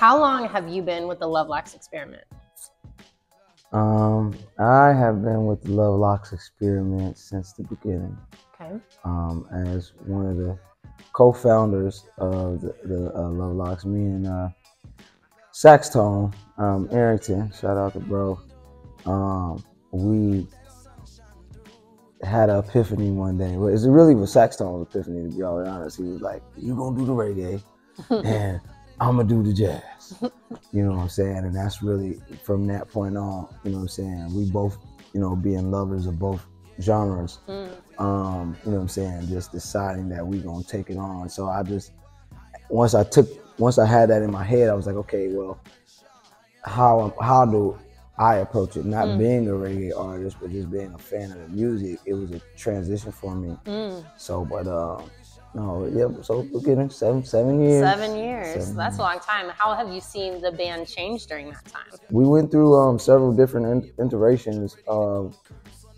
How long have you been with the Luv Locz Experiment? I have been with the Luv Locz Experiment since the beginning. Okay. As one of the co-founders of the Luv Locz, me and Sax Tone, Arrington, shout out to bro. We had an epiphany one day. Well, it really was Sax Tone's epiphany, to be all honest. He was like, "You gonna do the reggae, and I'm gonna do the jazz." You know what I'm saying? And that's really, from that point on, you know what I'm saying? We both, you know, being lovers of both genres, you know what I'm saying? Just deciding that we gonna take it on. So I just, once I had that in my head, I was like, okay, well, how do I approach it? Not being a reggae artist, but just being a fan of the music. It was a transition for me. So, but no, yeah. So we're getting 7 years. 7 years. That's a long time. How have you seen the band change during that time? We went through several different iterations of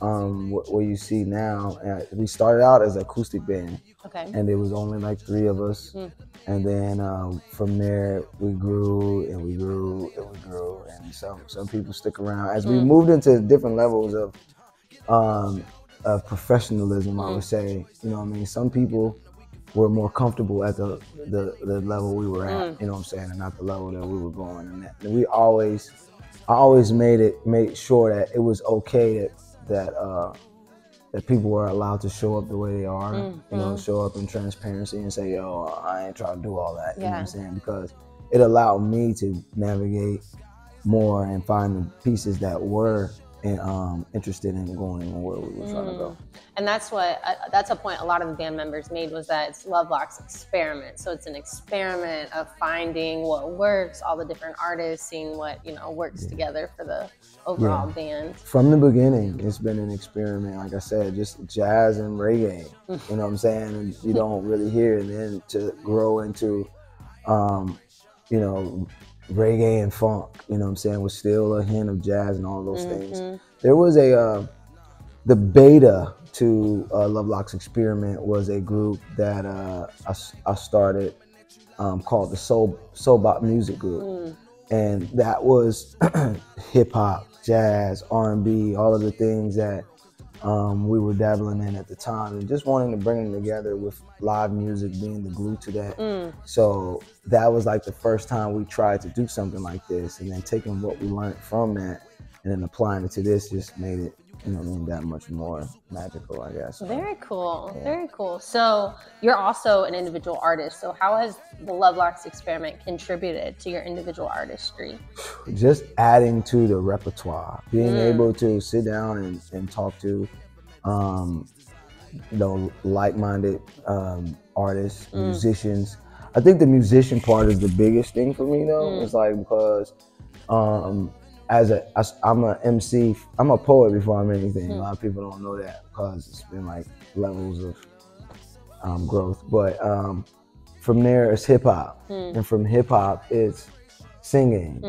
what you see now. We started out as an acoustic band, okay, and there was only like 3 of us. And then from there we grew and we grew and we grew, and some people stick around as we moved into different levels of professionalism. I would say, you know what I mean, some people were more comfortable at the level we were at, you know what I'm saying, and not the level that we were going. And I always made sure that it was okay that people were allowed to show up the way they are, you know, show up in transparency and say, yo, I ain't trying to do all that, you know what I'm saying? Because it allowed me to navigate more and find the pieces that were interested in going where we were trying to go. And that's a point a lot of the band members made, was that it's Luv Locz Experiment. So it's an experiment of finding what works, all the different artists, seeing what, you know, works together for the overall band. From the beginning, it's been an experiment. Like I said, just jazz and reggae, you know what I'm saying? And you don't really hear it. And then to grow into, you know, reggae and funk, you know what I'm saying, with still a hint of jazz and all those things. There was the beta to Luv Locz Experiment was a group that I started called the Soul Bop Music Group. And that was hip hop, jazz, R&B, all of the things that we were dabbling in at the time, and just wanting to bring them together with live music being the glue to that. So that was like the first time we tried to do something like this, and then taking what we learned from that and then applying it to this just made it, you know, that much more magical, I guess. Very cool. Yeah. Very cool. So you're also an individual artist. So how has the Luv Locz Experiment contributed to your individual artistry? Just adding to the repertoire, being able to sit down and talk to, you know, like-minded artists, musicians. I think the musician part is the biggest thing for me, though. It's like, because I'm an MC, I'm a poet before I'm anything. A lot of people don't know that because it's been like levels of growth. But from there it's hip hop, and from hip hop it's singing,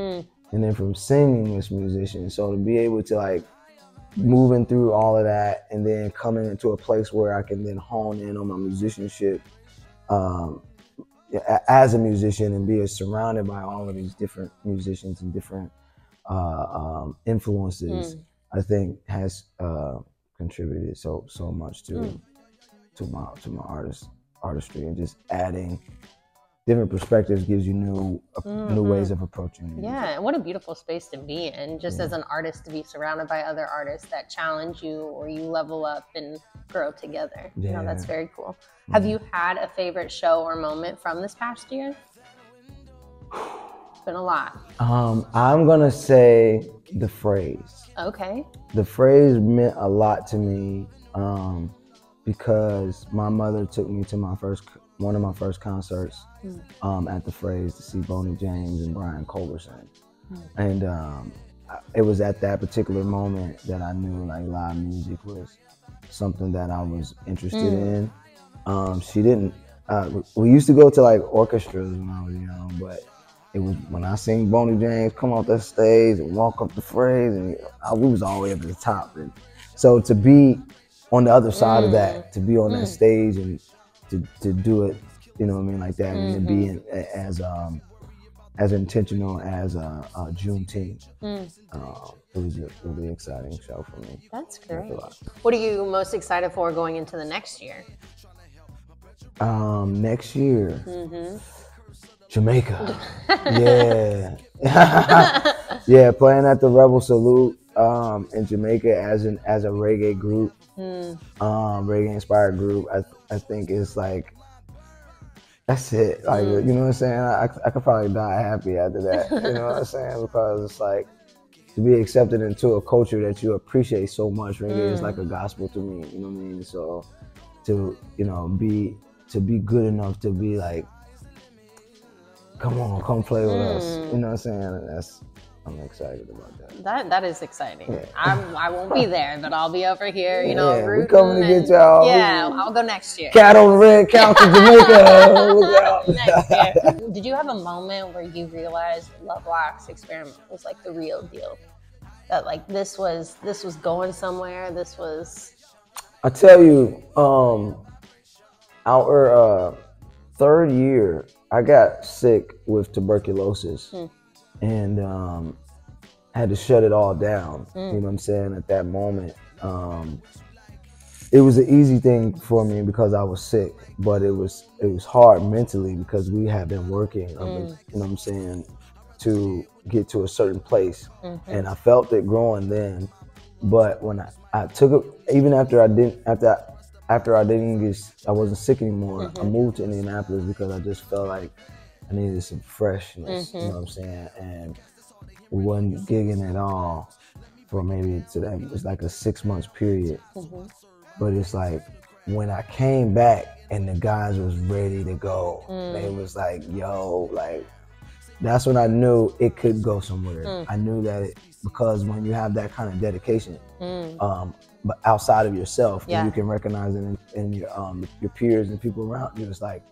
and then from singing it's musician. So to be able to like moving through all of that and then coming into a place where I can then hone in on my musicianship as a musician and be surrounded by all of these different musicians and different influences, I think has contributed so much to my artistry, and just adding different perspectives gives you new ways of approaching music. Yeah, and what a beautiful space to be in, just as an artist, to be surrounded by other artists that challenge you or you level up and grow together. You know, that's very cool. Have you had a favorite show or moment from this past year? Been a lot. I'm gonna say The Phrase. Okay. The Phrase meant a lot to me because my mother took me to one of my first concerts at The Phrase to see Boney James and Brian Culberson. And it was at that particular moment that I knew like live music was something that I was interested in. She didn't, we used to go to like orchestras when I was young, but it was when I seen Boney James come off that stage and walk up The Phrase, and we was all the way up at the top. And so to be on the other side of that, to be on that stage and to do it, you know what I mean, like that, and to be as as intentional as Juneteenth. Mm. It was a really exciting show for me. That's great. What are you most excited for going into the next year? Next year, Jamaica. Yeah, playing at the Rebel Salute in Jamaica as a reggae group, reggae inspired group. I think it's like, that's it. Like, you know what I'm saying? I could probably die happy after that. You know what I'm saying? Because it's like, to be accepted into a culture that you appreciate so much. Reggae is like a gospel to me. You know what I mean? So to be good enough to be like, come on, come play with us. You know what I'm saying? I'm excited about that. That is exciting. Yeah. I won't be there, but I'll be over here, you know, we're coming to get y'all. Yeah, I'll go next year. Cat on the red couch in Jamaica. Next year. Did you have a moment where you realized Luv Locz Experiment was like the real deal? That like this was going somewhere. This was. I tell you, our third year, I got sick with tuberculosis. And had to shut it all down. You know what I'm saying? At that moment, it was an easy thing for me because I was sick, but it was hard mentally because we had been working. You know what I'm saying, to get to a certain place, and I felt it growing then. But when I took it, even after I wasn't sick anymore. I moved to Indianapolis because I just felt like I needed some freshness, you know what I'm saying? And we wasn't gigging at all for maybe it was like a 6 months period. But it's like when I came back and the guys was ready to go, they was like, yo, like, that's when I knew it could go somewhere. I knew that because when you have that kind of dedication, but outside of yourself, you can recognize it in your peers and people around you. It's like,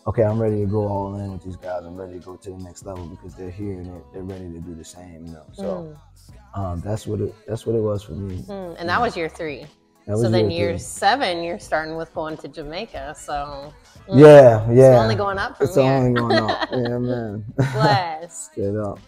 okay, I'm ready to go all in with these guys. I'm ready to go to the next level because they're here and they're ready to do the same, you know. So that's what it was for me. And that was year 3. So then year 7, you're starting with going to Jamaica. So yeah, it's only going up from here. It's here. only going up. Yeah, man. Bless. Straight up.